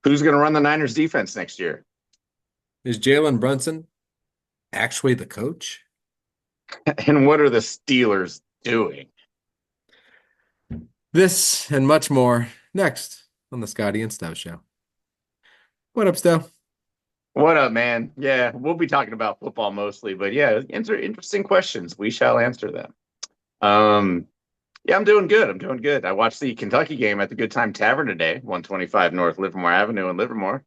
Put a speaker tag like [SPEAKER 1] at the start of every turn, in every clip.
[SPEAKER 1] Who's going to run the Niners defense next year?
[SPEAKER 2] Is Jalen Brunson actually the coach?
[SPEAKER 1] And what are the Steelers doing?
[SPEAKER 2] This and much more next on the Scottie and Stowe Show. What up, Stowe?
[SPEAKER 1] What up, man? Yeah, we'll be talking about football mostly, but yeah, answer interesting questions. We shall answer them. Um, yeah, I'm doing good. I'm doing good. I watched the Kentucky game at the Good Time Tavern today, 125 North Livermore Avenue in Livermore.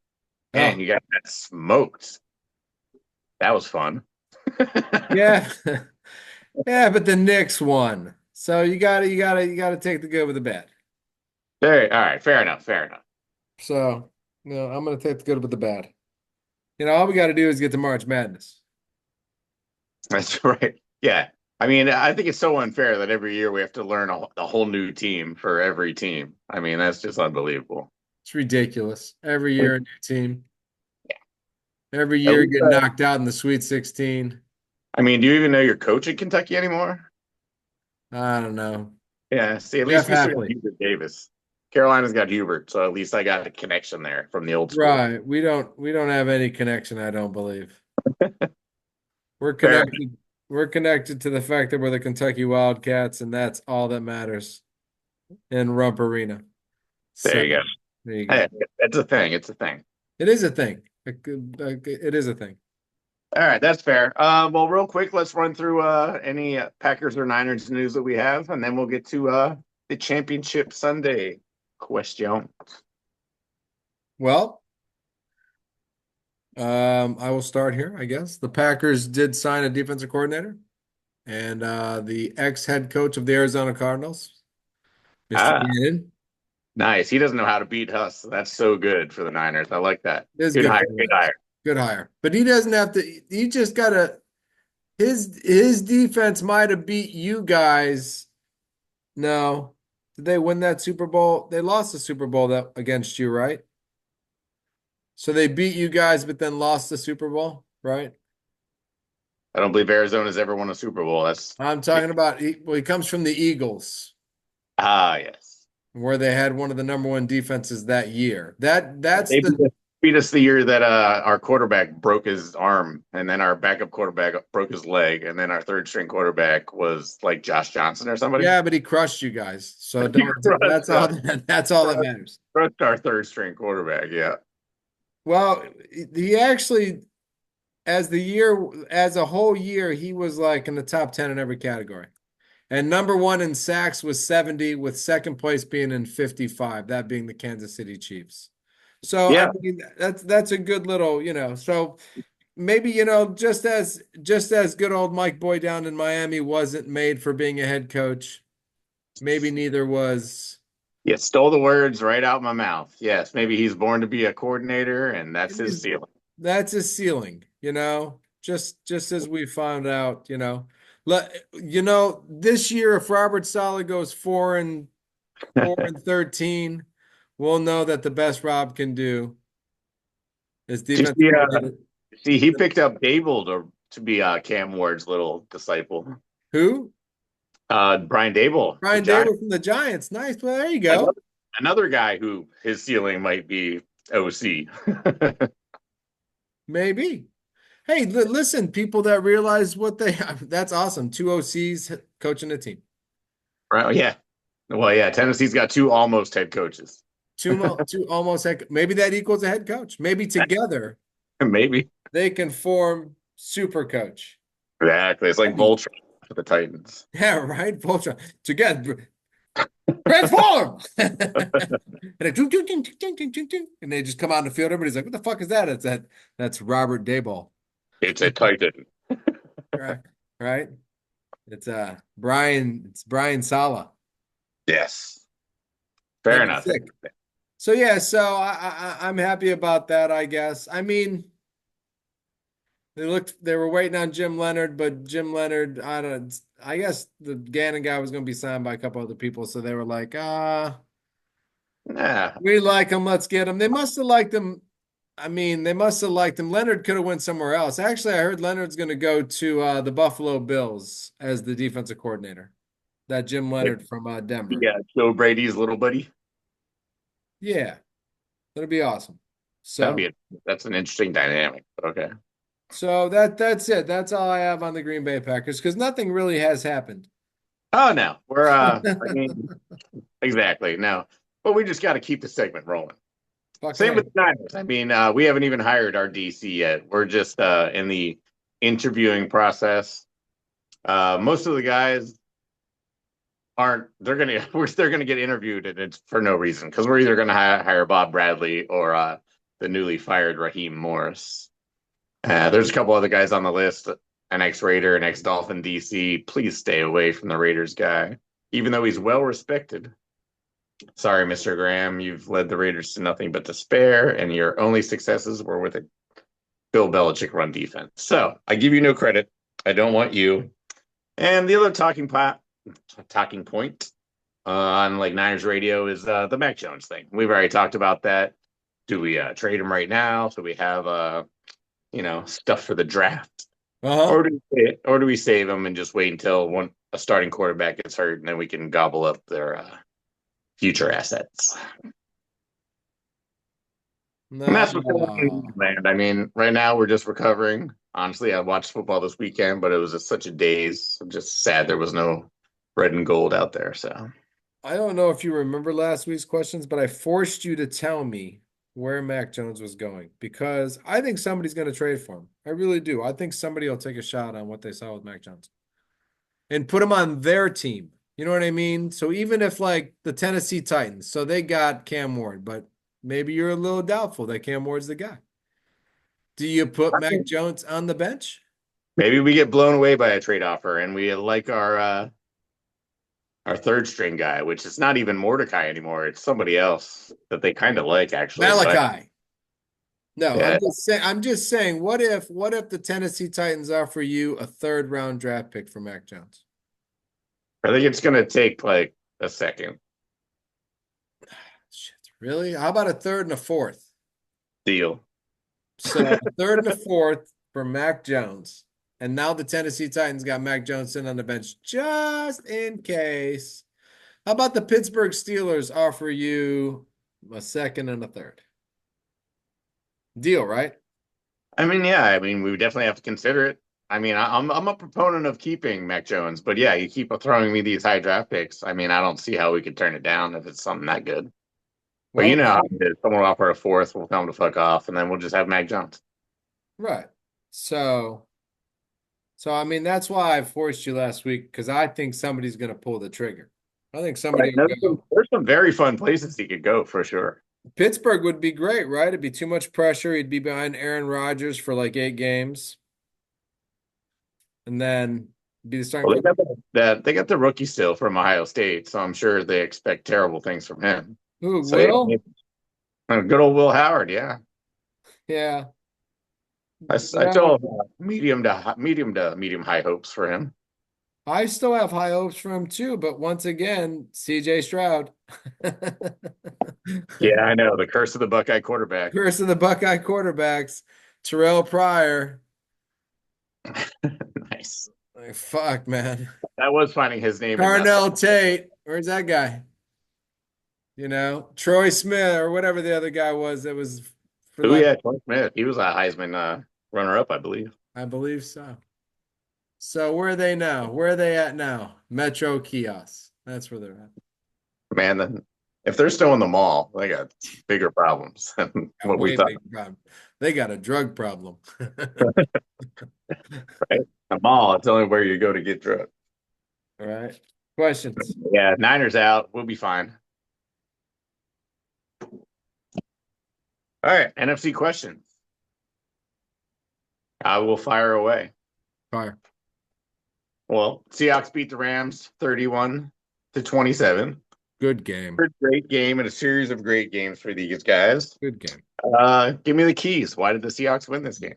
[SPEAKER 1] Man,
[SPEAKER 2] Oh,
[SPEAKER 1] you guys got smoked. That was fun.
[SPEAKER 2] yeah. Yeah, but the Knicks won. So you gotta take the good with the bad.
[SPEAKER 1] All right, fair enough, fair enough.
[SPEAKER 2] So, I'm gonna take the good with the bad. All we gotta do is get to March Madness.
[SPEAKER 1] That's right. Yeah. I mean, I think it's so unfair that every year we have to learn a whole new team for every team. I mean, that's just unbelievable.
[SPEAKER 2] It's ridiculous. Every year a new team. Every
[SPEAKER 1] At
[SPEAKER 2] year
[SPEAKER 1] least,
[SPEAKER 2] get knocked out in the Sweet 16.
[SPEAKER 1] I mean, do you even know your coach in Kentucky anymore?
[SPEAKER 2] I don't know.
[SPEAKER 1] Yeah. See, at
[SPEAKER 2] Jeff
[SPEAKER 1] least we still got
[SPEAKER 2] Hafley.
[SPEAKER 1] Hubert Davis. Carolina's got Hubert, so at least I got a connection there from the old school.
[SPEAKER 2] Right. We don't have any connection, I don't believe. We're
[SPEAKER 1] Fair.
[SPEAKER 2] connected. We're connected to the fact that we're the Kentucky Wildcats, and that's all that matters in Rump Arena.
[SPEAKER 1] There
[SPEAKER 2] So
[SPEAKER 1] you go.
[SPEAKER 2] there you
[SPEAKER 1] Hey,
[SPEAKER 2] go.
[SPEAKER 1] it's a thing. It's a thing.
[SPEAKER 2] It is a thing. It is a thing.
[SPEAKER 1] All right, that's fair. Well, real quick, let's run through any Packers or Niners news that we have, and then we'll get to the championship Sunday question.
[SPEAKER 2] Well, I will start here, I guess. The Packers did sign a defensive coordinator, and the ex-head coach of the Arizona Cardinals, Mr.
[SPEAKER 1] Ah,
[SPEAKER 2] Gannon,
[SPEAKER 1] nice. He doesn't know how to beat us. That's so good for the Niners. I like that.
[SPEAKER 2] is
[SPEAKER 1] Good
[SPEAKER 2] good
[SPEAKER 1] hire.
[SPEAKER 2] for
[SPEAKER 1] Good
[SPEAKER 2] them.
[SPEAKER 1] hire.
[SPEAKER 2] Good hire. But he doesn't have to, he just gotta his defense might have beat you guys. No. Did they win that Super Bowl? They lost the Super Bowl that against you, right? So they beat you guys, but then lost the Super Bowl, right?
[SPEAKER 1] I don't believe Arizona's ever won a Super Bowl. That's
[SPEAKER 2] I'm talking about well, he comes from the Eagles,
[SPEAKER 1] yes.
[SPEAKER 2] where they had one of the number one defenses that year. That's
[SPEAKER 1] They
[SPEAKER 2] the
[SPEAKER 1] beat us the year that our quarterback broke his arm, and then our backup quarterback broke his leg, and then our third string quarterback was like Josh Johnson or somebody.
[SPEAKER 2] yeah, but he crushed you guys. So
[SPEAKER 1] He
[SPEAKER 2] don't
[SPEAKER 1] crushed
[SPEAKER 2] that's all
[SPEAKER 1] us.
[SPEAKER 2] that's all that matters.
[SPEAKER 1] Crushed our third string quarterback. Yeah.
[SPEAKER 2] Well, he actually as a whole year, he was like in the top 10 in every category. And number one in sacks was 70, with second place being in 55, that being the Kansas City Chiefs. So I
[SPEAKER 1] Yeah.
[SPEAKER 2] mean that's a good little, so maybe, just as good old Mike Boy down in Miami wasn't made for being a head coach, maybe neither was
[SPEAKER 1] You stole the words right out of my mouth. Yes, maybe he's born to be a coordinator, and that's his ceiling.
[SPEAKER 2] that's his ceiling, just as we found out, this year if Robert Saleh goes 4-13, we'll know that the best Rob can do is
[SPEAKER 1] Do you
[SPEAKER 2] defense
[SPEAKER 1] see,
[SPEAKER 2] coordinator.
[SPEAKER 1] he picked up Dable to be Cam Ward's little disciple.
[SPEAKER 2] Who?
[SPEAKER 1] Brian Dable, the
[SPEAKER 2] Brian
[SPEAKER 1] Giant.
[SPEAKER 2] Dable from the Giants. Nice. Well, there you go.
[SPEAKER 1] Another, another guy who his ceiling might be OC.
[SPEAKER 2] Maybe. Hey, listen, people that realize what they have. That's awesome. Two OCs coaching a team.
[SPEAKER 1] Right? Yeah. Well, yeah. Tennessee's got two almost head coaches.
[SPEAKER 2] Two almost head. Maybe that equals a head coach. Maybe together
[SPEAKER 1] Maybe.
[SPEAKER 2] they can form super coach.
[SPEAKER 1] Exactly. It's like
[SPEAKER 2] That'd be,
[SPEAKER 1] Voltron for the Titans.
[SPEAKER 2] yeah, right. Voltron together. Transform! And they just come out in the field. Everybody's like, "What the fuck is that?" That's Robert Dayball,
[SPEAKER 1] It's a Titan.
[SPEAKER 2] right? Right? It's Brian Sala.
[SPEAKER 1] Yes. Fair
[SPEAKER 2] That'd be
[SPEAKER 1] enough.
[SPEAKER 2] sick. So yeah, so I'm happy about that, I guess. I mean, they were waiting on Jim Leonard, but Jim Leonard, I don't I guess the Gannon guy was gonna be signed by a couple other people, so they were like,
[SPEAKER 1] Nah.
[SPEAKER 2] we like him, let's get him. They must have liked him. I mean, they must have liked him. Leonard could have went somewhere else. Actually, I heard Leonard's going to go to the Buffalo Bills as the defensive coordinator. That Jim Leonard from Denver.
[SPEAKER 1] Yeah. Joe Brady's little buddy.
[SPEAKER 2] Yeah, that'd be awesome.
[SPEAKER 1] That'd
[SPEAKER 2] So,
[SPEAKER 1] be that's an interesting dynamic. But okay.
[SPEAKER 2] that's it. That's all I have on the Green Bay Packers because nothing really has happened.
[SPEAKER 1] Oh no, I mean, exactly no, but we just got to keep the segment rolling.
[SPEAKER 2] Fucking
[SPEAKER 1] Same
[SPEAKER 2] A.
[SPEAKER 1] with the Niners. I mean, we haven't even hired our DC yet. We're just in the interviewing process. Most of the guys aren't. They're gonna get interviewed, and it's for no reason because we're either gonna hire Bob Bradley or the newly fired Raheem Morris. There's a couple other guys on the list. An ex-Raider, an ex-Dolphin DC. Please stay away from the Raiders guy, even though he's well respected. Sorry, Mr. Graham, you've led the Raiders to nothing but despair, and your only successes were with a Bill Belichick run defense. So I give you no credit. I don't want you. And the other talking point on like Niners radio is the Mac Jones thing. We've already talked about that. Do we trade him right now so we have stuff for the draft,
[SPEAKER 2] Uh-huh.
[SPEAKER 1] or do we save him and just wait until a starting quarterback gets hurt and then we can gobble up their future assets? And that's what's going on in
[SPEAKER 2] No.
[SPEAKER 1] Land. I mean, right now we're just recovering. Honestly, I watched football this weekend, but it was just such a daze. I'm just sad there was no red and gold out there. So
[SPEAKER 2] I don't know if you remember last week's questions, but I forced you to tell me where Mac Jones was going because I think somebody's going to trade for him. I really do. I think somebody will take a shot on what they saw with Mac Jones and put him on their team. You know what I mean? So even if like the Tennessee Titans, so they got Cam Ward, but maybe you're a little doubtful that Cam Ward's the guy. Do you put Mac Jones on the bench?
[SPEAKER 1] maybe we get blown away by a trade offer and we like our third string guy, which is not even Mordecai anymore. It's somebody else that they kind of like actually. But
[SPEAKER 2] Malachi. No,
[SPEAKER 1] yeah,
[SPEAKER 2] I'm just saying, what if the Tennessee Titans offer you a third round draft pick for Mac Jones?
[SPEAKER 1] I think it's going to take like a second
[SPEAKER 2] Shit, really? How about a third and a fourth?
[SPEAKER 1] deal.
[SPEAKER 2] So a third and a fourth for Mac Jones. And now the Tennessee Titans got Mac Jones sitting on the bench just in case. How about the Pittsburgh Steelers offer you a second and a third? Deal, right?
[SPEAKER 1] I mean, yeah, I mean, we would definitely have to consider it. I mean, I'm a proponent of keeping Mac Jones, but yeah, you keep throwing me these high draft picks. I mean, I don't see how we could turn it down if it's something that good. But you
[SPEAKER 2] Well,
[SPEAKER 1] know how it is. Someone will offer a fourth, we'll tell them to fuck off, and then we'll just have Mac Jones.
[SPEAKER 2] right. So, so I mean, that's why I forced you last week because I think somebody's going to pull the trigger. I think
[SPEAKER 1] Right.
[SPEAKER 2] somebody
[SPEAKER 1] Now,
[SPEAKER 2] will go.
[SPEAKER 1] there's some very fun places he could go for sure.
[SPEAKER 2] Pittsburgh would be great, right? It'd be too much pressure. He'd be behind Aaron Rodgers for like 8 games, and then be the starting
[SPEAKER 1] Well, they got
[SPEAKER 2] quarterback.
[SPEAKER 1] they got the rookie still from Ohio State, so I'm sure they expect terrible things from him.
[SPEAKER 2] Who
[SPEAKER 1] So yeah,
[SPEAKER 2] will?
[SPEAKER 1] good old Will Howard. Yeah,
[SPEAKER 2] Yeah.
[SPEAKER 1] I
[SPEAKER 2] Yeah.
[SPEAKER 1] still have medium high hopes for him.
[SPEAKER 2] I still have high hopes for him too, but once again, CJ Stroud.
[SPEAKER 1] Yeah, I know the curse of the Buckeye quarterback.
[SPEAKER 2] Curse of the Buckeye quarterbacks. Terrell Pryor.
[SPEAKER 1] Nice.
[SPEAKER 2] Like, fuck, man.
[SPEAKER 1] That was finding his name in that.
[SPEAKER 2] Carnell Tate. Where's that guy? Troy Smith or whatever the other guy was that was for
[SPEAKER 1] Oh
[SPEAKER 2] like,
[SPEAKER 1] yeah, Tony Smith. He was a Heisman runner-up, I believe.
[SPEAKER 2] I believe so. So where are they now? Where are they at now? Metro Kiosks. That's where they're at.
[SPEAKER 1] Man, then if they're still in the mall, they got bigger problems than
[SPEAKER 2] Got
[SPEAKER 1] what we
[SPEAKER 2] way
[SPEAKER 1] thought.
[SPEAKER 2] big problem. They got a drug problem.
[SPEAKER 1] Right? The mall, it's only where you go to get drugs.
[SPEAKER 2] All right. Questions.
[SPEAKER 1] Yeah, Niners out. We'll be fine. All right, NFC questions. I will fire away.
[SPEAKER 2] Fire.
[SPEAKER 1] Well, Seahawks beat the Rams 31-27.
[SPEAKER 2] Good game.
[SPEAKER 1] Great game and a series of great games for these guys.
[SPEAKER 2] Good game.
[SPEAKER 1] Give me the keys. Why did the Seahawks win this game?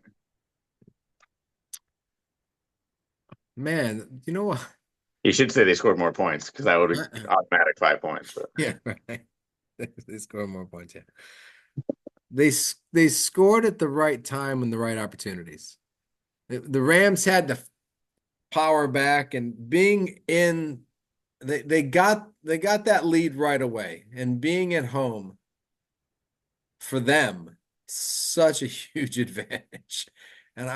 [SPEAKER 2] Man, you know what?
[SPEAKER 1] You should say they scored more points because that would be automatic 5 points. But
[SPEAKER 2] Yeah, right. They scored more points. Yeah. They scored at the right time and the right opportunities. The Rams had to power back and being in they got that lead right away and being at home for them such a huge advantage. And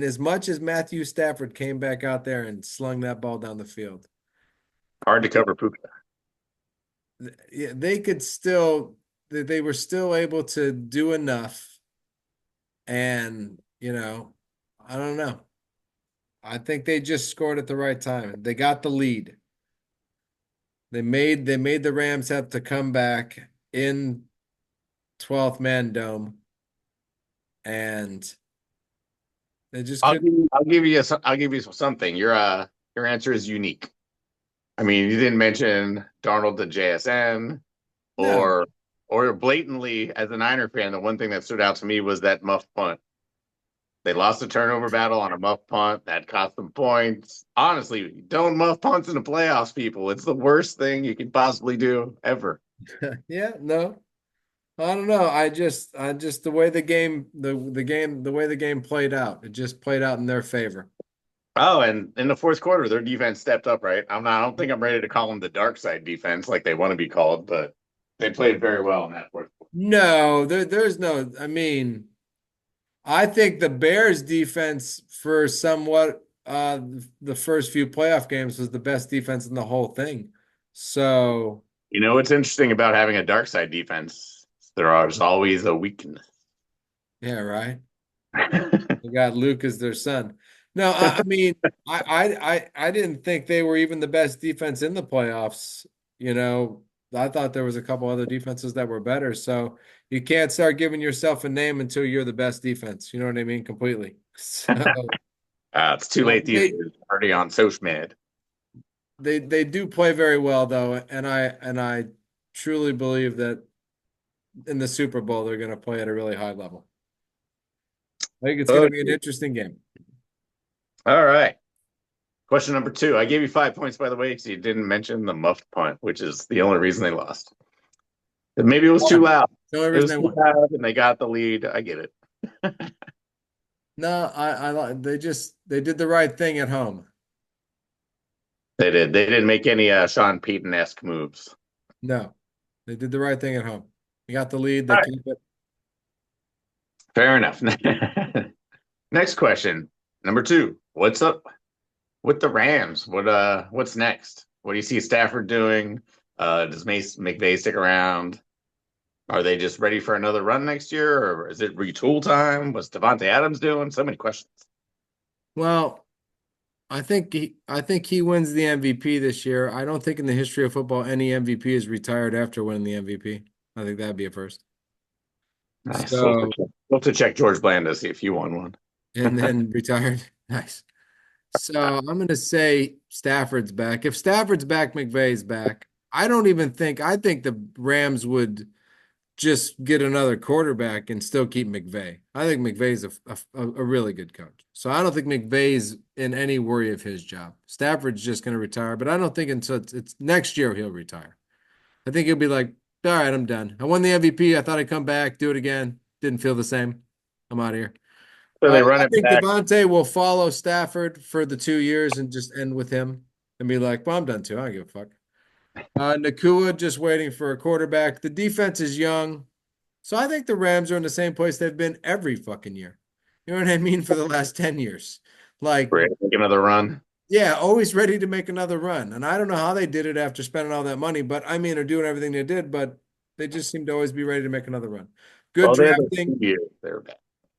[SPEAKER 2] as much as Matthew Stafford came back out there and slung that ball down the field,
[SPEAKER 1] Hard to cover Puka.
[SPEAKER 2] yeah, they could still they were still able to do enough. And, I don't know. I think they just scored at the right time. They got the lead. They made the Rams have to come back in 12th man dome, and they just couldn't.
[SPEAKER 1] I'll give you something. Your answer is unique. I mean, you didn't mention Darnold to JSN
[SPEAKER 2] No.
[SPEAKER 1] or blatantly as a Niner fan, the one thing that stood out to me was that muff punt. They lost the turnover battle on a muff punt that cost them points. Honestly, don't muff punts in the playoffs, people. It's the worst thing you can possibly do ever.
[SPEAKER 2] Yeah, no. I don't know. I just the way the way the game played out, it just played out in their favor.
[SPEAKER 1] Oh, and in the fourth quarter, their defense stepped up, right? I don't think I'm ready to call them the dark side defense like they want to be called, but they played very well in that fourth quarter.
[SPEAKER 2] No, there's no, I mean, I think the Bears defense for somewhat the first few playoff games was the best defense in the whole thing. So,
[SPEAKER 1] You know what's interesting about having a dark side defense? There's always a weakness.
[SPEAKER 2] yeah, right. They got Luke as their son. No, I mean, I didn't think they were even the best defense in the playoffs. You know, I thought there was a couple other defenses that were better. So you can't start giving yourself a name until you're the best defense. You know what I mean? Completely. So
[SPEAKER 1] It's too late these
[SPEAKER 2] they
[SPEAKER 1] days. Already on social med.
[SPEAKER 2] they do play very well though, and I truly believe that in the Super Bowl they're going to play at a really high level. I think it's going
[SPEAKER 1] Oh,
[SPEAKER 2] to be an interesting game.
[SPEAKER 1] all right. Question number two. I gave you 5 points, by the way, because you didn't mention the muffed punt, which is the only reason they lost. Maybe it was too
[SPEAKER 2] One.
[SPEAKER 1] loud.
[SPEAKER 2] The only
[SPEAKER 1] It
[SPEAKER 2] reason
[SPEAKER 1] was
[SPEAKER 2] they
[SPEAKER 1] too
[SPEAKER 2] won.
[SPEAKER 1] loud, and they got the lead. I get it.
[SPEAKER 2] No, they did the right thing at home.
[SPEAKER 1] They did. They didn't make any Sean Payton-esque moves.
[SPEAKER 2] No, they did the right thing at home. They got the lead.
[SPEAKER 1] All
[SPEAKER 2] They
[SPEAKER 1] right.
[SPEAKER 2] keep it.
[SPEAKER 1] Fair enough. Next question. Number two. What's up with the Rams? What's next? What do you see Stafford doing? Does Mace McVay stick around? Are they just ready for another run next year, or is it retool time? What's Devontae Adams doing? So many questions.
[SPEAKER 2] Well, I think he wins the MVP this year. I don't think in the history of football any MVP is retired after winning the MVP. I think that'd be a first.
[SPEAKER 1] Nice.
[SPEAKER 2] So
[SPEAKER 1] We'll have to check George Bland to see if you won one.
[SPEAKER 2] and then retired. Nice. So I'm gonna say Stafford's back. If Stafford's back, McVay's back. I think the Rams would just get another quarterback and still keep McVay. I think McVay's a really good coach. So I don't think McVay's in any worry of his job. Stafford's just going to retire, but I don't think until it's next year he'll retire. I think he'll be like, all right, I'm done. I won the MVP. I thought I'd come back, do it again. Didn't feel the same. I'm out of here.
[SPEAKER 1] So they run
[SPEAKER 2] I
[SPEAKER 1] it
[SPEAKER 2] think
[SPEAKER 1] back.
[SPEAKER 2] Devontae will follow Stafford for the 2 years and just end with him and be like, well, I'm done too. I don't give a fuck. Nakua just waiting for a quarterback. The defense is young. So I think the Rams are in the same place they've been every fucking year. You know what I mean? For the last 10 years. Like,
[SPEAKER 1] Ready to make another run.
[SPEAKER 2] yeah, always ready to make another run. And I don't know how they did it after spending all that money, but I mean, they're doing everything they did, but they just seem to always be ready to make another run. Good
[SPEAKER 1] Well, they had the
[SPEAKER 2] drafting.
[SPEAKER 1] 2 years. They're back.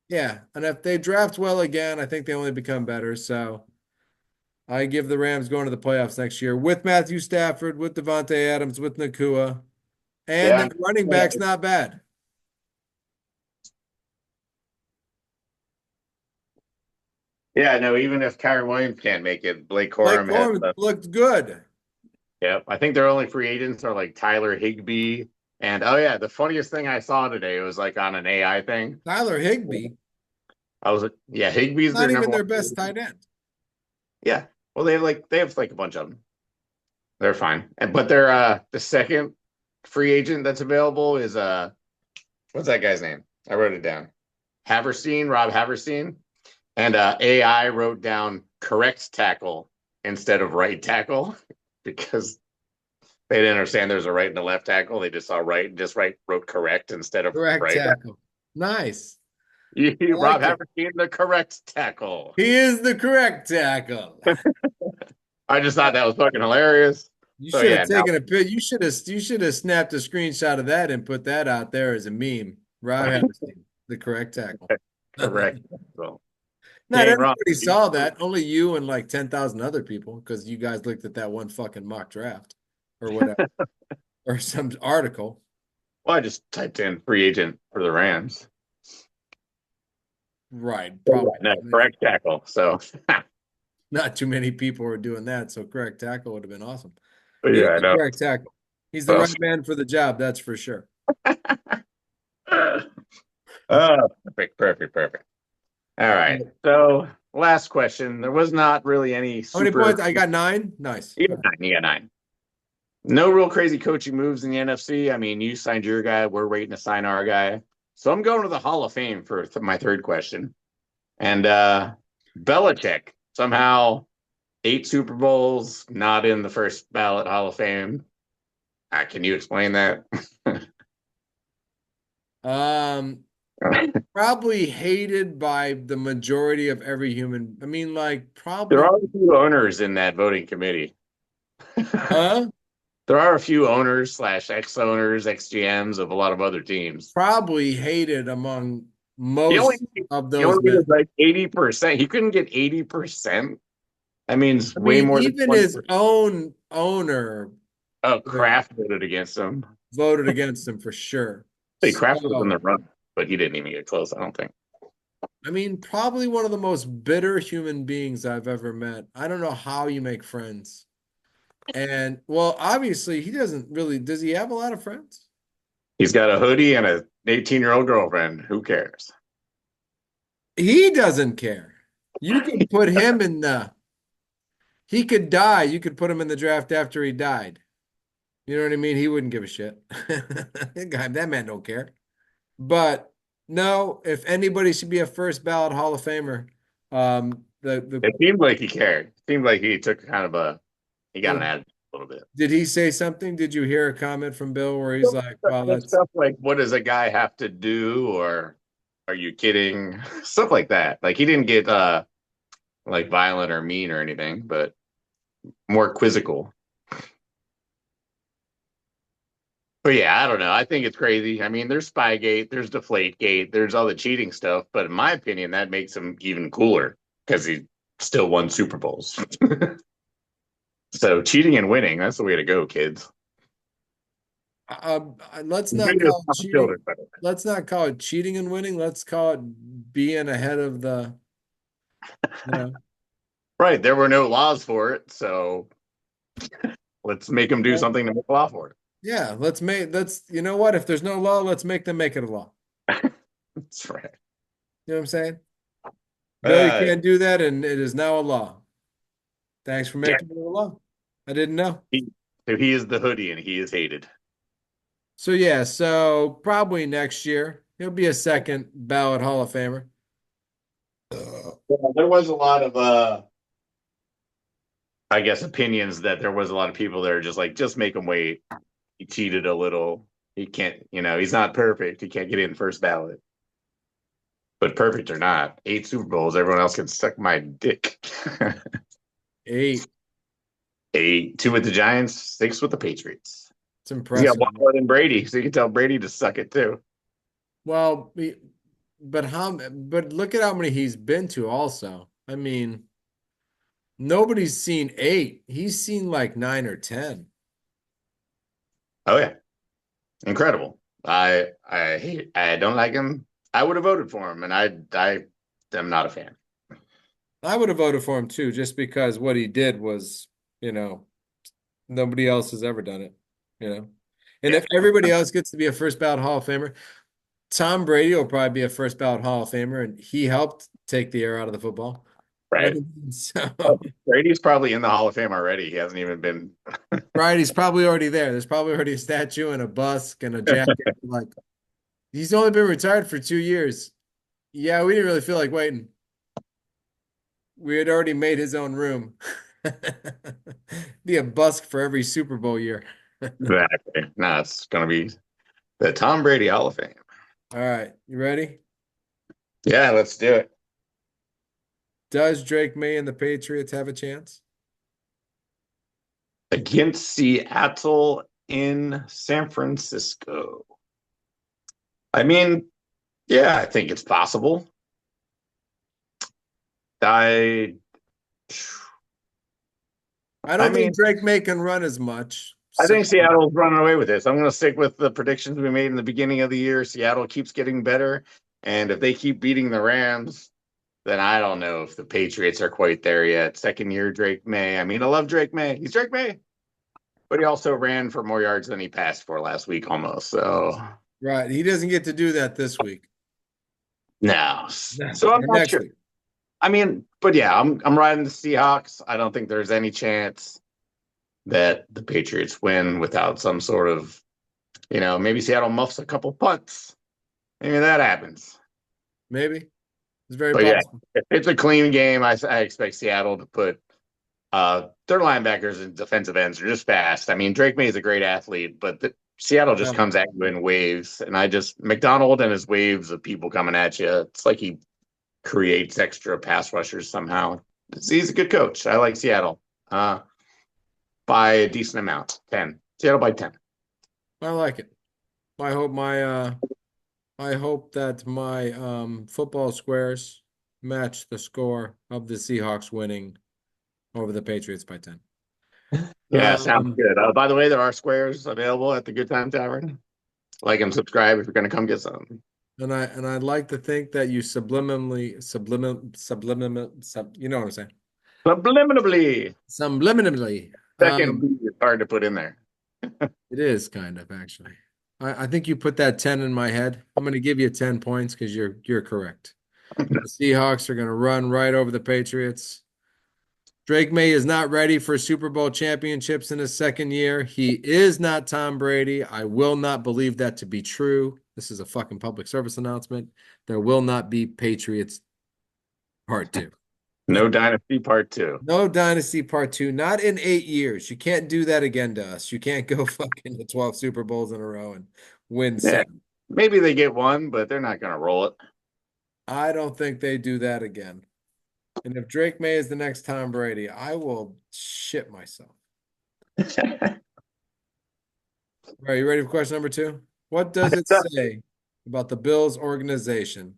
[SPEAKER 2] Yeah. And if they draft well again, I think they only become better. So I give the Rams going to the playoffs next year with Matthew Stafford, with Devontae Adams, with Nakua. And
[SPEAKER 1] Yeah.
[SPEAKER 2] that running back's not bad.
[SPEAKER 1] Yeah, no, even if Kyron Williams can't make it, Blake
[SPEAKER 2] Blake
[SPEAKER 1] Corum has
[SPEAKER 2] Corum looked good.
[SPEAKER 1] yeah. I think their only free agents are like Tyler Higbee. And oh yeah, the funniest thing I saw today was like on an AI thing.
[SPEAKER 2] Tyler Higbee,
[SPEAKER 1] I was like, yeah, Higbee's
[SPEAKER 2] not
[SPEAKER 1] their
[SPEAKER 2] even
[SPEAKER 1] number
[SPEAKER 2] their
[SPEAKER 1] one.
[SPEAKER 2] best tight end.
[SPEAKER 1] Yeah. Well, they have like a bunch of them. They're fine. But they're the second free agent that's available is what's that guy's name? I wrote it down. Haverstein, Rob Haverstein. And AI wrote down correct tackle instead of right tackle because they didn't understand there's a right and a left tackle. They just saw right and just wrote correct instead of
[SPEAKER 2] Correct
[SPEAKER 1] right.
[SPEAKER 2] tackle. Nice. I
[SPEAKER 1] Rob
[SPEAKER 2] like it.
[SPEAKER 1] Havertine, the correct tackle.
[SPEAKER 2] He is the correct tackle.
[SPEAKER 1] I just thought that was fucking hilarious.
[SPEAKER 2] You
[SPEAKER 1] So
[SPEAKER 2] should have
[SPEAKER 1] yeah, now
[SPEAKER 2] taken a pic. You should have snapped a screenshot of that and put that out there as a meme. Rob Haverstein, the correct tackle.
[SPEAKER 1] correct. So you
[SPEAKER 2] Not
[SPEAKER 1] ain't wrong.
[SPEAKER 2] everybody saw that. Only you and like 10,000 other people because you guys looked at that one fucking mock draft or whatever or some article.
[SPEAKER 1] Well, I just typed in free agent for the Rams.
[SPEAKER 2] Right. Probably
[SPEAKER 1] No, correct tackle. So
[SPEAKER 2] not too many people were doing that. So correct tackle would have been awesome. He
[SPEAKER 1] yeah,
[SPEAKER 2] is
[SPEAKER 1] I
[SPEAKER 2] the
[SPEAKER 1] know.
[SPEAKER 2] correct tackle. He's the
[SPEAKER 1] Well,
[SPEAKER 2] right man for the job. That's for sure.
[SPEAKER 1] perfect, perfect, perfect. All right. So last question. There was not really any
[SPEAKER 2] How many
[SPEAKER 1] super.
[SPEAKER 2] points? I got 9. Nice.
[SPEAKER 1] You got nine. You got nine. No real crazy coaching moves in the NFC. I mean, you signed your guy. We're waiting to sign our guy. So I'm going to the Hall of Fame for my third question. And Belichick somehow 8 Super Bowls, not in the first ballot Hall of Fame. Can you explain that?
[SPEAKER 2] Um, Probably hated by the majority of every human. I mean, like
[SPEAKER 1] There
[SPEAKER 2] probably,
[SPEAKER 1] are a few owners in that voting committee.
[SPEAKER 2] huh?
[SPEAKER 1] There are a few owners slash ex-owners, ex-GMs of a lot of other teams.
[SPEAKER 2] Probably hated among
[SPEAKER 1] He only
[SPEAKER 2] most of
[SPEAKER 1] he
[SPEAKER 2] those
[SPEAKER 1] only was
[SPEAKER 2] men.
[SPEAKER 1] like 80%. He couldn't get 80%. That means
[SPEAKER 2] I
[SPEAKER 1] way
[SPEAKER 2] mean,
[SPEAKER 1] more than
[SPEAKER 2] even his
[SPEAKER 1] 20%.
[SPEAKER 2] own owner
[SPEAKER 1] Oh, Kraft voted against him.
[SPEAKER 2] voted against him for sure.
[SPEAKER 1] Hey, Kraft was in
[SPEAKER 2] So,
[SPEAKER 1] the run, but he didn't even get close, I don't think.
[SPEAKER 2] I mean, probably one of the most bitter human beings I've ever met. I don't know how you make friends. And well, obviously, he doesn't really, does he have a lot of friends?
[SPEAKER 1] He's got a hoodie and an 18-year-old girlfriend. Who cares?
[SPEAKER 2] He doesn't care. You could put him in the, he could die. You could put him in the draft after he died. You know what I mean? He wouldn't give a shit. That man don't care. But no, if anybody should be a first ballot Hall of Famer, the
[SPEAKER 1] It seemed like he cared. It seemed like he took kind of he got an
[SPEAKER 2] well,
[SPEAKER 1] attitude a little bit.
[SPEAKER 2] did he say something? Did you hear a comment from Bill where he's like, "Well,
[SPEAKER 1] Just
[SPEAKER 2] that's
[SPEAKER 1] stuff like, what does a guy have to do? Or are you kidding? Stuff like that. Like he didn't get like violent or mean or anything, but more quizzical. But yeah, I don't know. I think it's crazy. I mean, there's Spygate, there's Deflategate, there's all the cheating stuff. But in my opinion, that makes him even cooler because he still won Super Bowls. So cheating and winning, that's the way to go, kids.
[SPEAKER 2] uh, let's not
[SPEAKER 1] Maybe it's
[SPEAKER 2] call it
[SPEAKER 1] not the children,
[SPEAKER 2] cheating.
[SPEAKER 1] but
[SPEAKER 2] Let's not call it cheating and winning. Let's call it being ahead of the, you know.
[SPEAKER 1] right. There were no laws for it. So let's make them do something to make a law for
[SPEAKER 2] Yeah, let's you know what? If there's no law, let's make them make it a law.
[SPEAKER 1] it. That's right.
[SPEAKER 2] You know what I'm saying? No, you
[SPEAKER 1] Uh,
[SPEAKER 2] can't do that, and it is now a law. Thanks for
[SPEAKER 1] yeah,
[SPEAKER 2] making it a law. I didn't know.
[SPEAKER 1] he, so he is the hoodie and he is hated.
[SPEAKER 2] So yeah, so probably next year he'll be a second ballot Hall of Famer.
[SPEAKER 1] Yeah, there was a lot of I guess opinions that there was a lot of people that are just like, just make him wait. He cheated a little. He can't, he's not perfect. He can't get in first ballot. But perfect or not, 8 Super Bowls, everyone else can suck my dick.
[SPEAKER 2] 8.
[SPEAKER 1] Eight, two with the Giants, six with the Patriots.
[SPEAKER 2] It's
[SPEAKER 1] He's got
[SPEAKER 2] impressive.
[SPEAKER 1] one more than Brady, so you can tell Brady to suck it too.
[SPEAKER 2] Well, but look at how many he's been to also. I mean, nobody's seen 8. He's seen like 9 or 10.
[SPEAKER 1] Oh yeah, incredible. I don't like him. I would have voted for him, and I am not a fan.
[SPEAKER 2] I would have voted for him too, just because what he did was, you know, nobody else has ever done it, you know. And
[SPEAKER 1] Yeah,
[SPEAKER 2] if everybody else gets to be a first ballot Hall of Famer, Tom Brady will probably be a first ballot Hall of Famer, and he helped take the air out of the football. You know
[SPEAKER 1] right.
[SPEAKER 2] what I mean?
[SPEAKER 1] Oh,
[SPEAKER 2] So,
[SPEAKER 1] Brady's probably in the Hall of Fame already. He hasn't even been.
[SPEAKER 2] right, he's probably already there. There's probably already a statue and a busk and a jacket. Like, he's only been retired for 2 years. Yeah, we didn't really feel like waiting. We had already made his own room. Be a busk for every Super Bowl year.
[SPEAKER 1] Exactly. No, it's gonna be the Tom Brady Hall of Fame.
[SPEAKER 2] All right, you ready?
[SPEAKER 1] Yeah, let's do it.
[SPEAKER 2] Does Drake May and the Patriots have a chance?
[SPEAKER 1] Against Seattle in San Francisco. I mean, yeah, I think it's possible. I
[SPEAKER 2] I
[SPEAKER 1] I
[SPEAKER 2] don't think
[SPEAKER 1] mean,
[SPEAKER 2] Drake May can run as much.
[SPEAKER 1] I
[SPEAKER 2] So
[SPEAKER 1] think Seattle's running away with this. I'm going to stick with the predictions we made in the beginning of the year. Seattle keeps getting better, and if they keep beating the Rams, then I don't know if the Patriots are quite there yet. Second year Drake May. I mean, I love Drake May. He's Drake May, but he also ran for more yards than he passed for last week almost. So
[SPEAKER 2] right, he doesn't get to do that this week.
[SPEAKER 1] no.
[SPEAKER 2] No,
[SPEAKER 1] So I'm
[SPEAKER 2] or
[SPEAKER 1] not
[SPEAKER 2] next
[SPEAKER 1] sure.
[SPEAKER 2] week.
[SPEAKER 1] I mean, but yeah, I'm riding the Seahawks. I don't think there's any chance that the Patriots win without some sort of, maybe Seattle muffs a couple punts. Maybe that happens.
[SPEAKER 2] Maybe. It's very
[SPEAKER 1] But yeah,
[SPEAKER 2] possible.
[SPEAKER 1] if it's a clean game, I expect Seattle to put their linebackers and defensive ends are just fast. I mean, Drake May is a great athlete, but Seattle just
[SPEAKER 2] No,
[SPEAKER 1] comes at you in waves. And I just, McDonald and his waves of people coming at you, it's like he creates extra pass rushers somehow. He's a good coach. I like Seattle by a decent amount 10. Seattle by 10.
[SPEAKER 2] I like it. I hope my I hope that my football squares match the score of the Seahawks winning over the Patriots by 10.
[SPEAKER 1] Yeah, sounds
[SPEAKER 2] Um,
[SPEAKER 1] good. By the way, there are squares available at the Good Time Tavern. Like and subscribe if you're going to come get some.
[SPEAKER 2] and I'd like to think that you you know what I'm saying?
[SPEAKER 1] Subliminally.
[SPEAKER 2] Subliminally.
[SPEAKER 1] Second B is hard to put in there.
[SPEAKER 2] It is kind of actually. I think you put that 10 in my head. I'm going to give you 10 points because you're correct. The Seahawks are going to run right over the Patriots. Drake May is not ready for Super Bowl championships in his second year. He is not Tom Brady. I will not believe that to be true. This is a fucking public service announcement. There will not be Patriots part two.
[SPEAKER 1] No Dynasty Part 2.
[SPEAKER 2] No Dynasty Part Two, not in 8 years. You can't do that again to us. You can't go fucking to 12 Super Bowls in a row and win
[SPEAKER 1] Yeah,
[SPEAKER 2] seven.
[SPEAKER 1] maybe they get one, but they're not going to roll
[SPEAKER 2] I don't think they do that again. And if Drake May is the next Tom Brady, I will shit myself.
[SPEAKER 1] it.
[SPEAKER 2] All right, you ready for question number two? What does it say about the Bills organization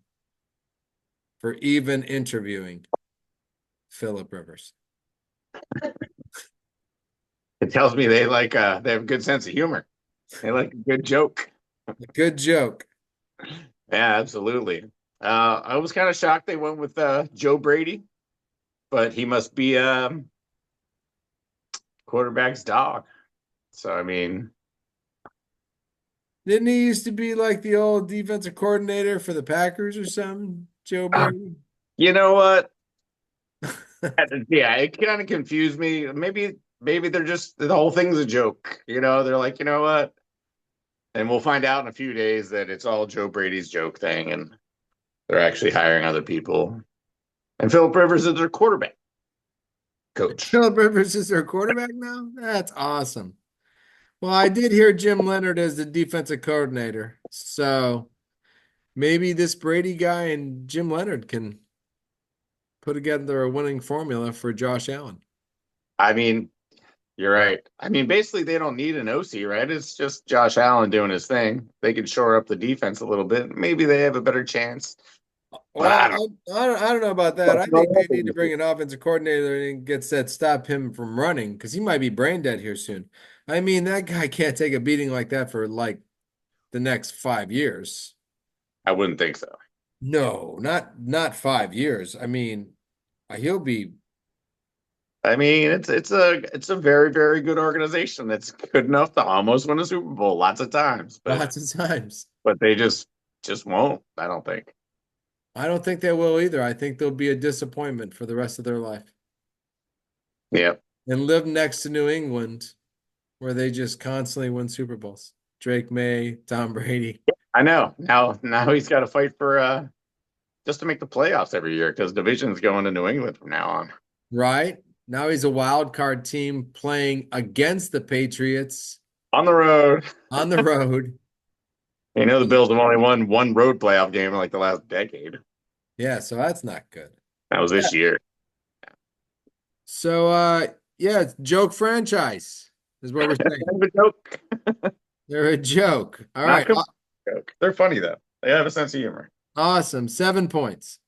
[SPEAKER 2] for even interviewing Philip Rivers?
[SPEAKER 1] It tells me they have a good sense of humor. They like a good joke.
[SPEAKER 2] A good joke.
[SPEAKER 1] Yeah, absolutely. I was kind of shocked they went with Joe Brady, but he must be quarterback's dog. So I mean,
[SPEAKER 2] Didn't he used to be like the old defensive coordinator for the Packers or something? Joe Brady?
[SPEAKER 1] you know what? Yeah, it kind of confused me. Maybe they're just the whole thing's a joke. They're like, you know what? And we'll find out in a few days that it's all Joe Brady's joke thing, and they're actually hiring other people. And Philip Rivers is their quarterback coach.
[SPEAKER 2] Philip Rivers is their quarterback now? That's awesome. Well, I did hear Jim Leonard as the defensive coordinator. So maybe this Brady guy and Jim Leonard can put together a winning formula for Josh Allen.
[SPEAKER 1] I mean, you're right. I mean, basically, they don't need an OC, right? It's just Josh Allen doing his thing. They can shore up the defense a little bit. Maybe they have a better chance. But I
[SPEAKER 2] Well,
[SPEAKER 1] don't
[SPEAKER 2] I don't know about that. I think they need to
[SPEAKER 1] know.
[SPEAKER 2] bring an offensive coordinator and get set stop him from running because he might be brain dead here soon. I mean, that guy can't take a beating like that for like the next 5 years.
[SPEAKER 1] I wouldn't think so.
[SPEAKER 2] No, not 5 years. I mean, he'll be
[SPEAKER 1] I mean, it's a very, very good organization that's good enough to almost win a Super Bowl lots of times, but
[SPEAKER 2] lots of times.
[SPEAKER 1] they just won't. I don't think.
[SPEAKER 2] I don't think they will either. I think they'll be a disappointment for the rest of their life
[SPEAKER 1] Yeah,
[SPEAKER 2] and live next to New England, where they just constantly win Super Bowls. Drake May, Tom Brady.
[SPEAKER 1] I know. Now he's got to fight for just to make the playoffs every year because division's going to New England from now on.
[SPEAKER 2] Right? Now he's a wild card team playing against the Patriots
[SPEAKER 1] On the road.
[SPEAKER 2] on the road.
[SPEAKER 1] You know, the Bills have only won one road playoff game in like the last decade.
[SPEAKER 2] Yeah, so that's not good.
[SPEAKER 1] That was
[SPEAKER 2] Yeah.
[SPEAKER 1] this year.
[SPEAKER 2] So yeah, it's joke franchise is what we're saying.
[SPEAKER 1] Kind of a joke.
[SPEAKER 2] They're a joke. All
[SPEAKER 1] Not
[SPEAKER 2] right.
[SPEAKER 1] complete joke. They're funny though. They have a sense of humor.
[SPEAKER 2] Awesome. 7 points.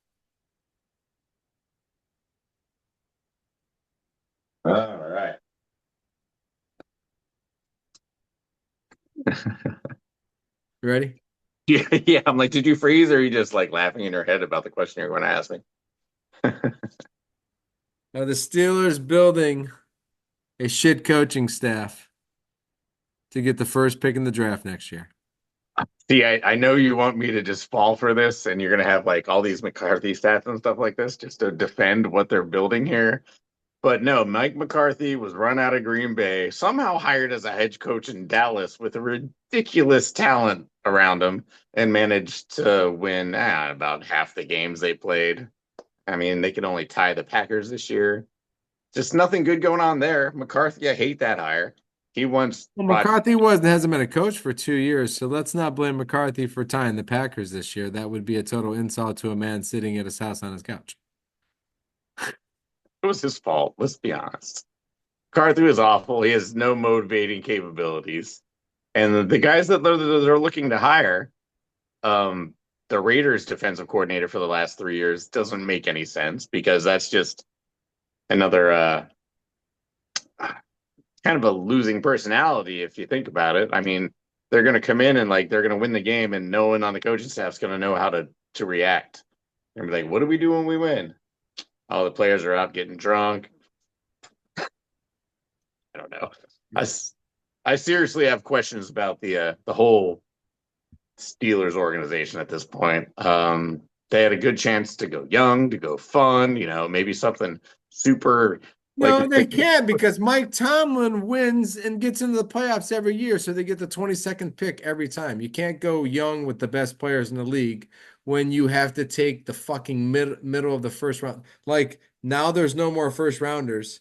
[SPEAKER 1] All right.
[SPEAKER 2] You ready?
[SPEAKER 1] Yeah, yeah. I'm like, did you freeze, or are you just like laughing in your head about the question you're going to ask me?
[SPEAKER 2] Are the Steelers building a shit coaching staff to get the first pick in the draft next year?
[SPEAKER 1] See, I know you want me to just fall for this, and you're gonna have like all these McCarthy stats and stuff like this just to defend what they're building here. But no, Mike McCarthy was run out of Green Bay, somehow hired as a head coach in Dallas with a ridiculous talent around him, and managed to win about half the games they played. I mean, they could only tie the Packers this year. Just nothing good going on there. McCarthy, I hate that hire. He once
[SPEAKER 2] Well,
[SPEAKER 1] brought
[SPEAKER 2] McCarthy hasn't been a coach for 2 years, so let's not blame McCarthy for tying the Packers this year. That would be a total insult to a man sitting at his house on his couch.
[SPEAKER 1] it was his fault. Let's be honest. McCarthy was awful. He has no motivating capabilities. And the guys that they're looking to hire, um, the Raiders defensive coordinator for the last 3 years doesn't make any sense because that's just another kind of a losing personality if you think about it. I mean, they're going to come in and like they're going to win the game, and no one on the coaching staff is going to know how to react. They're gonna be like, "What do we do when we win?" All the players are out getting drunk. I don't know. I, I seriously have questions about the whole Steelers organization at this point. They had a good chance to go young, to go fun, maybe something super like
[SPEAKER 2] No, they can't because Mike Tomlin wins and gets into the playoffs every year, so they get the 22nd pick every time. You can't go young with the best players in the league when you have to take the fucking middle of the first round. Like now there's no more first rounders.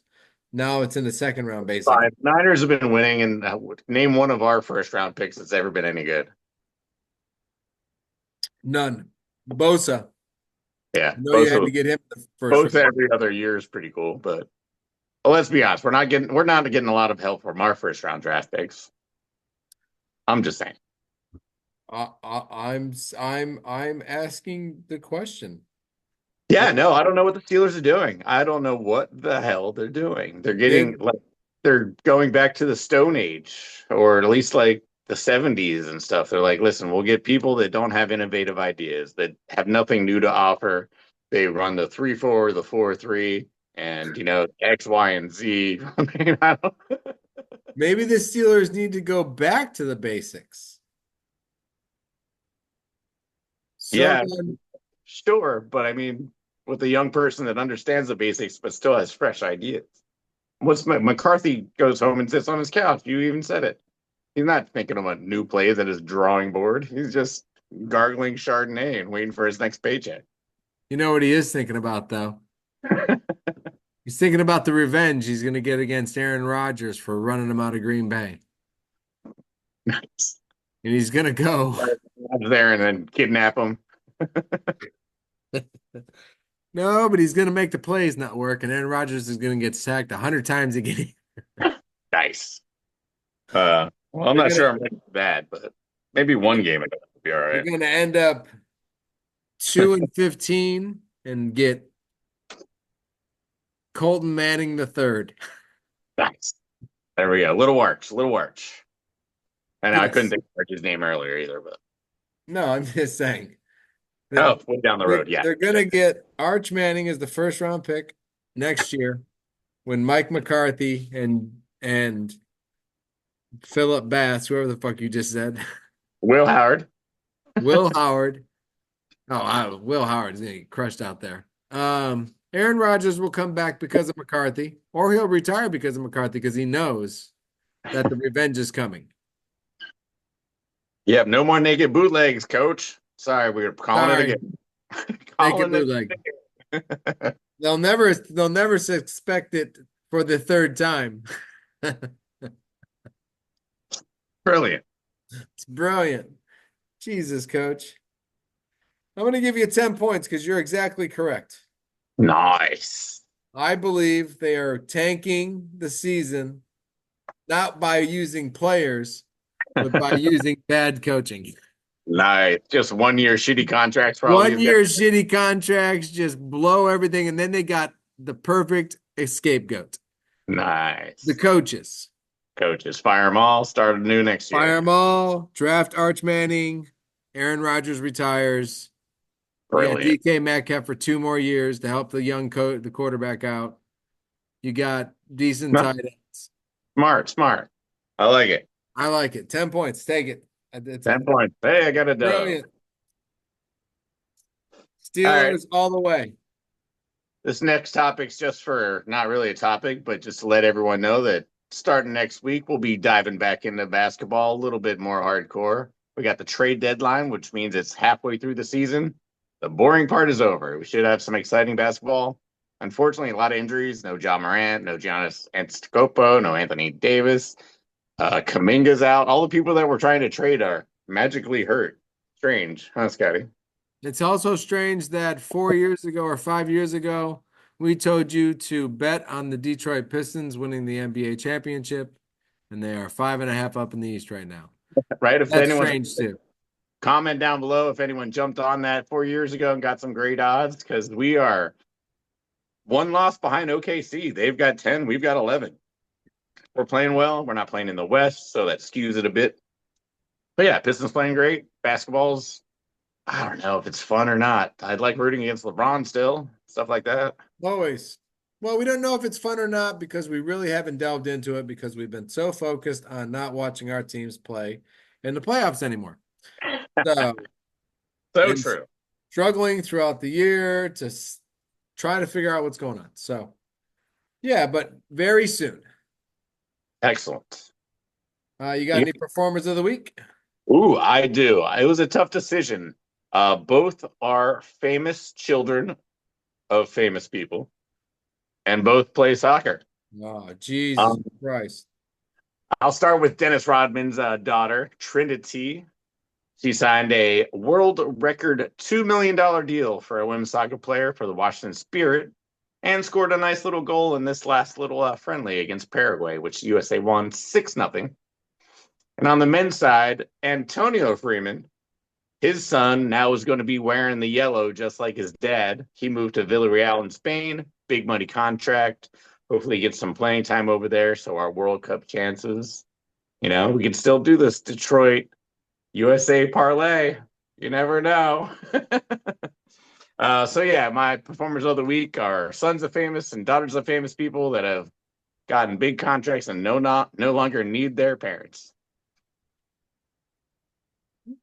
[SPEAKER 2] Now it's in the second round, basically.
[SPEAKER 1] fine. Niners have been winning, and name one of our first round picks that's ever been any good.
[SPEAKER 2] None. Bosa.
[SPEAKER 1] Yeah,
[SPEAKER 2] I know you had
[SPEAKER 1] both
[SPEAKER 2] to get him the first
[SPEAKER 1] both
[SPEAKER 2] round.
[SPEAKER 1] every other year is pretty cool, but well, let's be honest, we're not getting a lot of help from our first round draft picks. I'm just saying.
[SPEAKER 2] I'm asking the question.
[SPEAKER 1] Yeah,
[SPEAKER 2] What
[SPEAKER 1] no, I don't know what the Steelers are doing. I don't know what the hell they're doing.
[SPEAKER 2] big
[SPEAKER 1] They're going back to the Stone Age, or at least like the 70s and stuff. They're like, listen, we'll get people that don't have innovative ideas, that have nothing new to offer. They run the 3-4, the 4-3, and X, Y, and Z. I mean, I don't,
[SPEAKER 2] maybe the Steelers need to go back to the basics.
[SPEAKER 1] yeah,
[SPEAKER 2] Someone
[SPEAKER 1] sure, but I mean, with a young person that understands the basics but still has fresh ideas. McCarthy goes home and sits on his couch. You even said it. He's not thinking of a new plays at his drawing board. He's just gargling Chardonnay and waiting for his next paycheck.
[SPEAKER 2] You know what he is thinking about, though? He's thinking about the revenge he's going to get against Aaron Rodgers for running him out of Green Bay.
[SPEAKER 1] Nice.
[SPEAKER 2] And he's going to go.
[SPEAKER 1] There and then kidnap him.
[SPEAKER 2] No, but he's going to make the plays not work, and Aaron Rodgers is going to get sacked 100 times again.
[SPEAKER 1] Nice. Well, I'm
[SPEAKER 2] They're
[SPEAKER 1] not
[SPEAKER 2] gonna
[SPEAKER 1] sure I'm ready for that, but maybe one game ago will be all
[SPEAKER 2] they're
[SPEAKER 1] right.
[SPEAKER 2] going to end up 2-15 and get Colton Manning the third.
[SPEAKER 1] Nice. There we go. Little Arch, Little Arch. And I couldn't
[SPEAKER 2] Yes.
[SPEAKER 1] think of his name earlier either, but
[SPEAKER 2] No, I'm just saying. That
[SPEAKER 1] oh, way down the road. Yeah.
[SPEAKER 2] they're gonna get Arch Manning as the first round pick next year when Mike McCarthy and Philip Bass, whoever the fuck you just said,
[SPEAKER 1] Will Howard.
[SPEAKER 2] Will Howard. Will Howard's gonna get crushed out there. Aaron Rodgers will come back because of McCarthy, or he'll retire because of McCarthy because he knows that the revenge is coming.
[SPEAKER 1] Yep. No more naked bootlegs, coach. Sorry, we're calling it
[SPEAKER 2] Sorry,
[SPEAKER 1] again.
[SPEAKER 2] make it
[SPEAKER 1] Calling it
[SPEAKER 2] bootleg.
[SPEAKER 1] again.
[SPEAKER 2] They'll never suspect it for the third time.
[SPEAKER 1] Brilliant.
[SPEAKER 2] It's brilliant. Jesus, coach. I'm going to give you 10 points because you're exactly correct.
[SPEAKER 1] Nice.
[SPEAKER 2] I believe they are tanking the season not by using players, but by using bad coaching.
[SPEAKER 1] Nice. Just 1 year shitty contracts for all
[SPEAKER 2] One
[SPEAKER 1] these guys.
[SPEAKER 2] year shitty contracts just blow everything. And then they got the perfect scapegoat, the
[SPEAKER 1] Nice.
[SPEAKER 2] coaches.
[SPEAKER 1] Coaches, fire them all. Start anew next
[SPEAKER 2] Fire
[SPEAKER 1] year.
[SPEAKER 2] them all, draft Arch Manning, Aaron Rodgers retires. You got
[SPEAKER 1] Brilliant.
[SPEAKER 2] DK Metcalf for 2 more years to help the quarterback out. You got decent
[SPEAKER 1] No,
[SPEAKER 2] tight ends.
[SPEAKER 1] smart, smart. I like it.
[SPEAKER 2] I like it. 10 points. Take it. It's
[SPEAKER 1] 10 points. Hey, I got a dub.
[SPEAKER 2] brilliant.
[SPEAKER 1] All right.
[SPEAKER 2] Steelers all the way.
[SPEAKER 1] This next topic's just for not really a topic, but just to let everyone know that starting next week, we'll be diving back into basketball a little bit more hardcore. We got the trade deadline, which means it's halfway through the season. The boring part is over. We should have some exciting basketball. Unfortunately, a lot of injuries. No John Morant, no Giannis Antetokounmpo, no Anthony Davis. Kaminga's out. All the people that we're trying to trade are magically hurt. Strange, huh, Scotty?
[SPEAKER 2] It's also strange that 4 years ago or 5 years ago, we told you to bet on the Detroit Pistons winning the NBA championship, and they are 5.5 up in the East right now.
[SPEAKER 1] Right? If
[SPEAKER 2] That's
[SPEAKER 1] anyone
[SPEAKER 2] strange too.
[SPEAKER 1] comment down below if anyone jumped on that 4 years ago and got some great odds, because we are one loss behind OKC. They've got 10, we've got 11. We're playing well. We're not playing in the West, so that skews it a bit. But yeah, Pistons playing great. Basketball's, I don't know if it's fun or not. I'd like rooting against LeBron still, stuff like that.
[SPEAKER 2] Always. Well, we don't know if it's fun or not because we really haven't delved into it because we've been so focused on not watching our teams play in the playoffs anymore. So
[SPEAKER 1] So
[SPEAKER 2] and
[SPEAKER 1] true.
[SPEAKER 2] struggling throughout the year to try to figure out what's going on. So yeah, but very soon.
[SPEAKER 1] Excellent.
[SPEAKER 2] You got any performers of the week?
[SPEAKER 1] Ooh, I do. It was a tough decision. Both are famous children of famous people, and both play soccer.
[SPEAKER 2] Oh, Jesus
[SPEAKER 1] Um,
[SPEAKER 2] Christ.
[SPEAKER 1] I'll start with Dennis Rodman's daughter, Trinity. She signed a world record $2 million deal for a women's soccer player for the Washington Spirit and scored a nice little goal in this last little friendly against Paraguay, which USA won 6-0. And on the men's side, Antonio Freeman, his son now is going to be wearing the yellow just like his dad. He moved to Villarreal in Spain, big money contract. Hopefully, get some playing time over there. So our World Cup chances, we can still do this Detroit USA parlay. You never know. So yeah, my performers of the week are sons of famous and daughters of famous people that have gotten big contracts and no longer need their parents.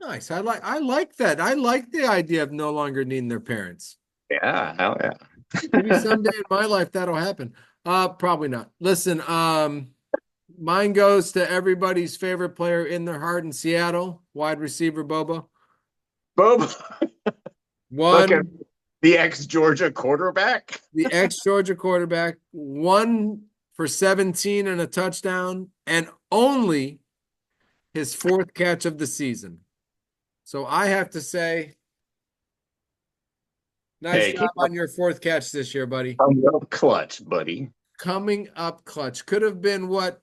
[SPEAKER 2] Nice. I like that. I like the idea of no longer needing their parents.
[SPEAKER 1] Yeah, hell yeah.
[SPEAKER 2] Maybe someday in my life that'll happen. Probably not. Listen, mine goes to everybody's favorite player in their heart in Seattle, wide receiver Bobo.
[SPEAKER 1] Bobo, look at
[SPEAKER 2] One,
[SPEAKER 1] the ex-Georgia quarterback.
[SPEAKER 2] the ex-Georgia quarterback, one for 17 and a touchdown, and only his fourth catch of the season. So I have to say, nice
[SPEAKER 1] Hey,
[SPEAKER 2] job
[SPEAKER 1] keep
[SPEAKER 2] on your fourth catch this year, buddy.
[SPEAKER 1] up clutch, buddy.
[SPEAKER 2] Coming up clutch. Could have been what,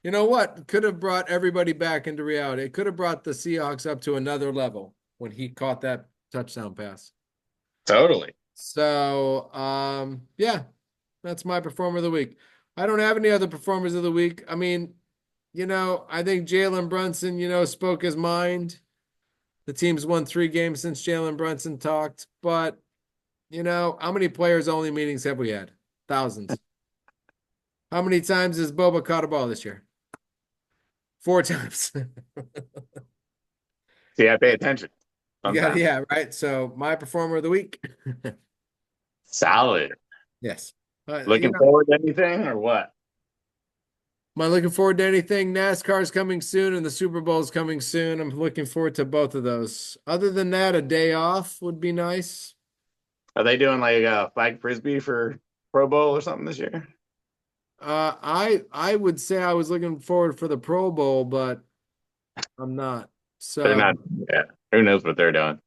[SPEAKER 2] you know what? Could have brought everybody back into reality. It could have brought the Seahawks up to another level when he caught that touchdown pass.
[SPEAKER 1] Totally.
[SPEAKER 2] So, yeah, that's my performer of the week. I don't have any other performers of the week. I mean, I think Jalen Brunson, spoke his mind. The team's won 3 games since Jalen Brunson talked, but how many players only meetings have we had? Thousands. How many times has Boba caught a ball this year? 4 times.
[SPEAKER 1] See, I pay attention
[SPEAKER 2] You got
[SPEAKER 1] sometimes.
[SPEAKER 2] yeah, right. So my performer of the week.
[SPEAKER 1] Solid.
[SPEAKER 2] Yes.
[SPEAKER 1] Looking forward to anything or what?
[SPEAKER 2] Am I looking forward to anything? NASCAR's coming soon and the Super Bowl's coming soon. I'm looking forward to both of those. Other than that, a day off would be nice.
[SPEAKER 1] Are they doing like flag frisbee for Pro Bowl or something this year?
[SPEAKER 2] I would say I was looking forward for the Pro Bowl, but I'm not.
[SPEAKER 1] They're
[SPEAKER 2] So
[SPEAKER 1] not. Yeah. Who knows what they're doing?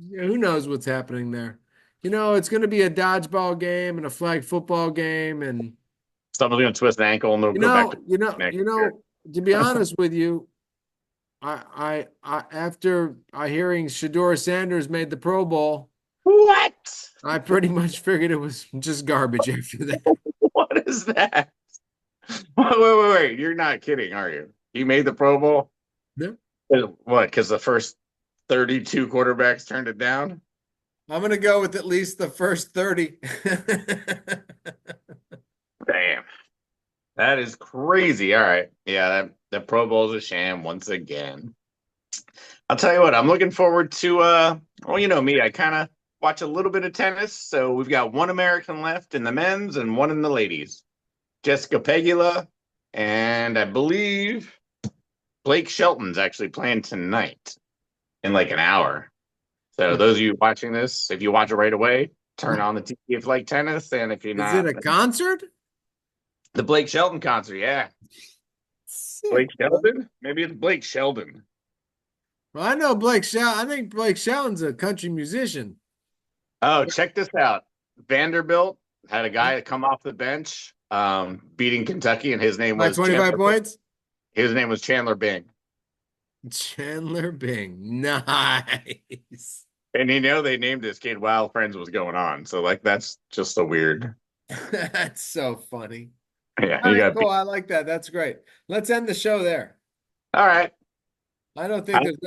[SPEAKER 2] yeah, who knows what's happening there? It's going to be a dodgeball game and a flag football game, and
[SPEAKER 1] Someone's gonna twist an ankle and they'll go back to next year.
[SPEAKER 2] to be honest with you, I after I hearing Shador Sanders made the Pro Bowl,
[SPEAKER 1] What?
[SPEAKER 2] I pretty much figured it was just garbage after that.
[SPEAKER 1] What is that? Wait. You're not kidding, are you? He made the Pro Bowl?
[SPEAKER 2] No.
[SPEAKER 1] What? Because the first 32 quarterbacks turned it down?
[SPEAKER 2] I'm going to go with at least the first 30.
[SPEAKER 1] Damn. That is crazy. All right. Yeah, the Pro Bowl is a sham once again. I'll tell you what, I'm looking forward to well, you know me, I kind of watch a little bit of tennis. So we've got one American left in the men's and one in the ladies. Jessica Pegula, and I believe Blake Shelton's actually playing tonight in like an hour. So those of you watching this, if you watch it right away, turn on the TV if you like tennis, and if you're
[SPEAKER 2] Is it
[SPEAKER 1] not,
[SPEAKER 2] a concert?
[SPEAKER 1] the Blake Shelton concert, yeah.
[SPEAKER 2] Sick,
[SPEAKER 1] Blake
[SPEAKER 2] bro.
[SPEAKER 1] Shelton? Maybe it's Blake Sheldon.
[SPEAKER 2] Well, I know Blake Shelton. I think Blake Shelton's a country musician.
[SPEAKER 1] Oh, check this out. Vanderbilt had a guy come off the bench, beating Kentucky, and his name
[SPEAKER 2] By
[SPEAKER 1] was
[SPEAKER 2] 25
[SPEAKER 1] Chandler.
[SPEAKER 2] points?
[SPEAKER 1] His name was Chandler Bing.
[SPEAKER 2] Chandler Bing. Nice.
[SPEAKER 1] And they named this kid while Friends was going on. So like that's just so weird.
[SPEAKER 2] That's so funny.
[SPEAKER 1] Yeah,
[SPEAKER 2] All
[SPEAKER 1] you
[SPEAKER 2] right,
[SPEAKER 1] got.
[SPEAKER 2] cool. I like that. That's great. Let's end the show there.
[SPEAKER 1] All right.
[SPEAKER 2] I don't think there's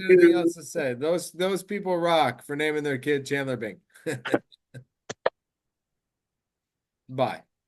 [SPEAKER 2] anything else to say. Those people rock for naming their kid Chandler Bing. Bye.